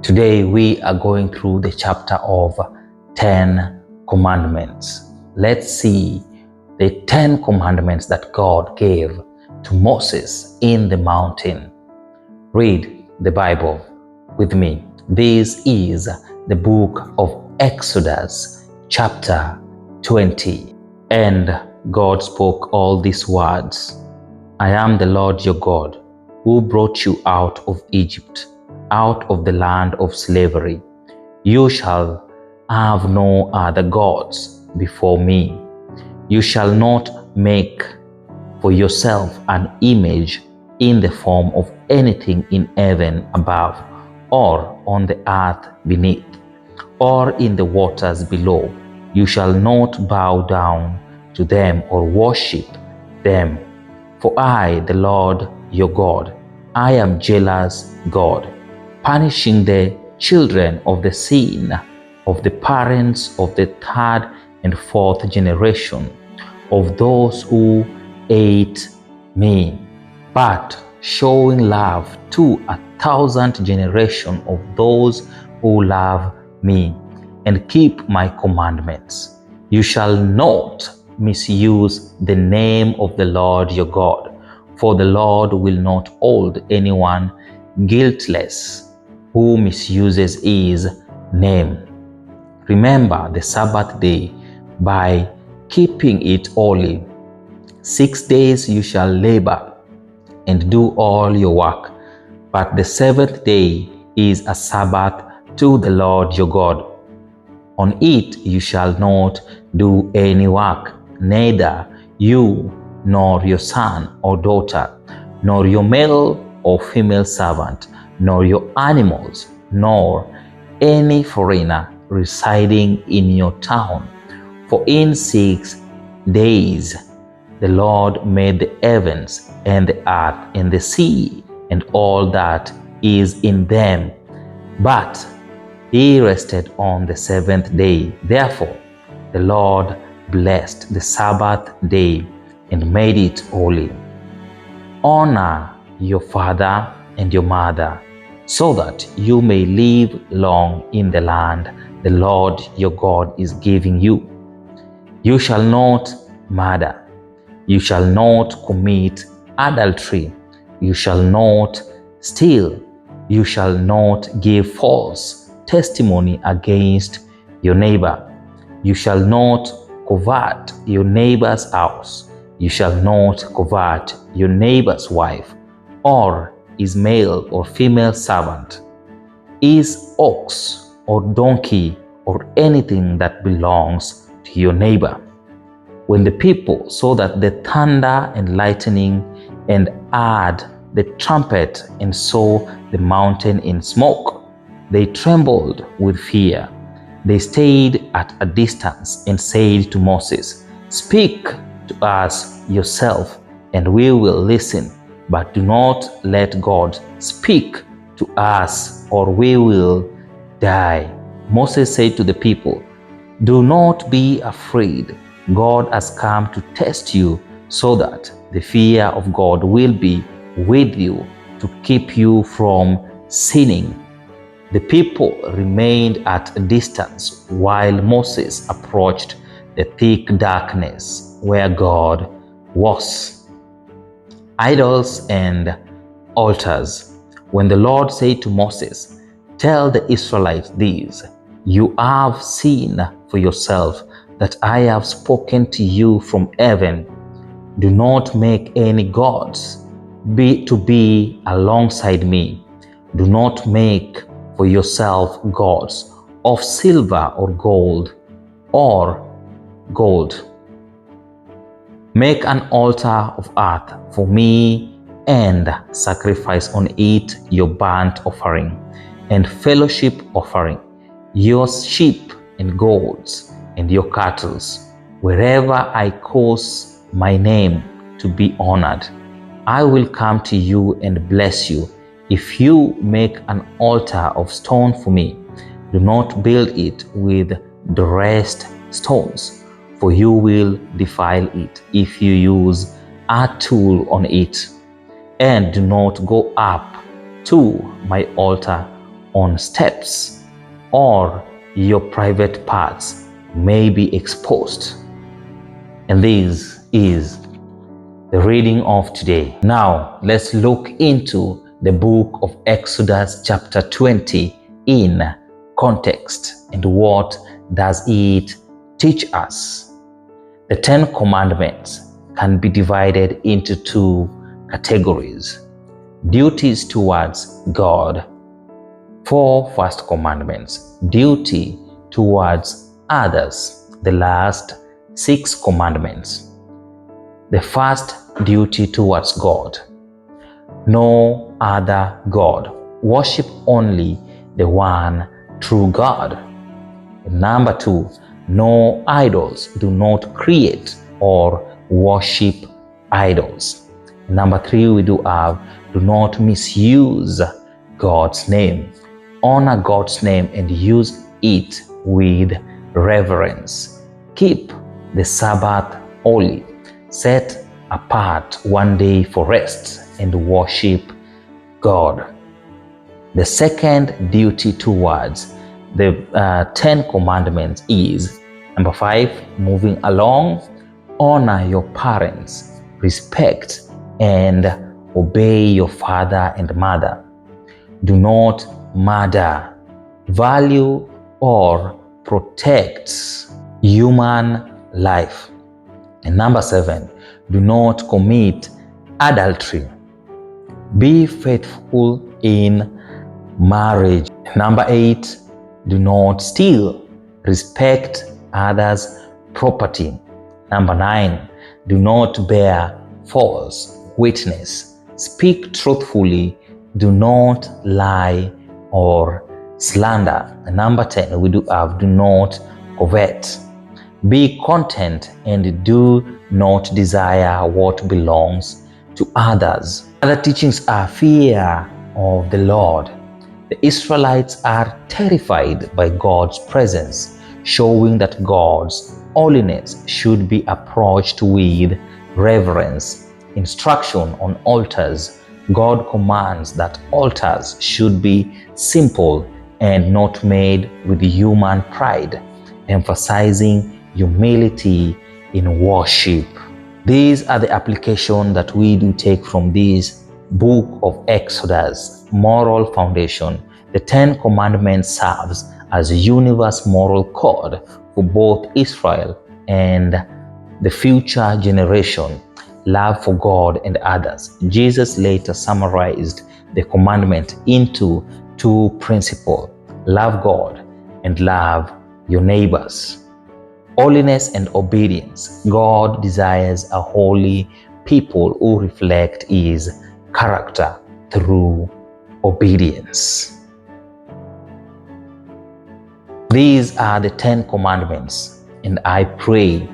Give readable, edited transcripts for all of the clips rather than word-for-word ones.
Today we are going through the chapter of 10 commandments. Let's see the 10 commandments that God gave to Moses in the mountain. Read the Bible with me. This is the book of Exodus chapter 20. And God spoke all these words. I am the Lord your God, who brought you out of Egypt, out of the land of slavery. You shall have no other gods before me. You shall not make for yourself an image in the form of anything in heaven above, or on the earth beneath, or in the waters below. You shall not bow down to them or worship them. For I, the Lord your God, I am jealous God, punishing the children of the sin of the parents of the third and fourth generation of those who hate me, but showing love to 1,000 generations of those who love me and keep my commandments. You shall not misuse the name of the Lord your God, for the Lord will not hold anyone guiltless who misuses his name. Remember the Sabbath day by keeping it holy. 6 days you shall labor and do all your work, but the seventh day is a Sabbath to the Lord your God. On it you shall not do any work, neither you nor your son or daughter, nor your male or female servant, nor your animals, nor any foreigner residing in your town. For in 6 days the Lord made the heavens and the earth and the sea and all that is in them. But he rested on the seventh day. Therefore, the Lord blessed the Sabbath day and made it holy. Honor your father and your mother, so that you may live long in the land the Lord your God is giving you. You shall not murder. You shall not commit adultery. You shall not steal. You shall not give false testimony against your neighbor. You shall not covet your neighbor's house. You shall not covet your neighbor's wife, or his male or female servant, his ox or donkey, or anything that belongs to your neighbor. When the people saw that the thunder and lightning and heard the trumpet and saw the mountain in smoke, they trembled with fear. They stayed at a distance and said to Moses, "Speak to us yourself, and we will listen, but do not let God speak to us, or we will die." Moses said to the people, "Do not be afraid. God has come to test you, so that the fear of God will be with you to keep you from sinning." The people remained at a distance while Moses approached the thick darkness where God was. Idols and altars. When the Lord said to Moses, "Tell the Israelites this, you have seen for yourself that I have spoken to you from heaven. Do not make any gods to be alongside me. Do not make for yourself gods of silver or gold. Make an altar of earth for me and sacrifice on it your burnt offering and fellowship offering, your sheep and goats and your cattle, wherever I cause my name to be honored. I will come to you and bless you. If you make an altar of stone for me, do not build it with dressed stones, for you will defile it if you use a tool on it. And do not go up to my altar on steps, or your private parts may be exposed. And this is the reading of today. Now, let's look into the book of Exodus chapter 20 in context. And what does it teach us? The 10 Commandments can be divided into two categories: duties towards God. 4 first commandments, duty towards others. The last 6 commandments. The first duty towards God: no other God. Worship only the one true God. Number 2, no idols. Do not create or worship idols. Number 3, we do have, do not misuse God's name. Honor God's name and use it with reverence. Keep the Sabbath holy. Set apart one day for rest and worship God. The second duty towards the 10 commandments is, number 5, moving along, honor your parents, respect and obey your father and mother. Do not murder, value or protect human life. And number 7, do not commit adultery. Be faithful in marriage. Number 8, do not steal. Respect others' property. Number 9, do not bear false witness. Speak truthfully. Do not lie or slander. And number 10, we do have, do not covet. Be content and do not desire what belongs to others. Other teachings are fear of the Lord. The Israelites are terrified by God's presence, showing that God's holiness should be approached with reverence. Instruction on altars. God commands that altars should be simple and not made with human pride, emphasizing humility in worship. These are the applications that we do take from this book of Exodus. Moral foundation. The 10 Commandments serves as a universal moral code for both Israel and the future generation. Love for God and others. Jesus later summarized the commandment into 2 principles: love God and love your neighbors. Holiness and obedience. God desires a holy people who reflect His character through obedience. These are the 10 commandments, and I pray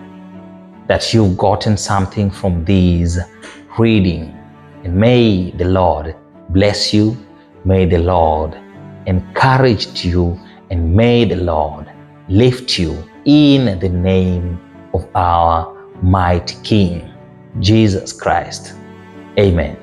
that you've gotten something from these reading. And may the Lord bless you, may the Lord encourage you, and may the Lord lift you in the name of our mighty King, Jesus Christ. Amen.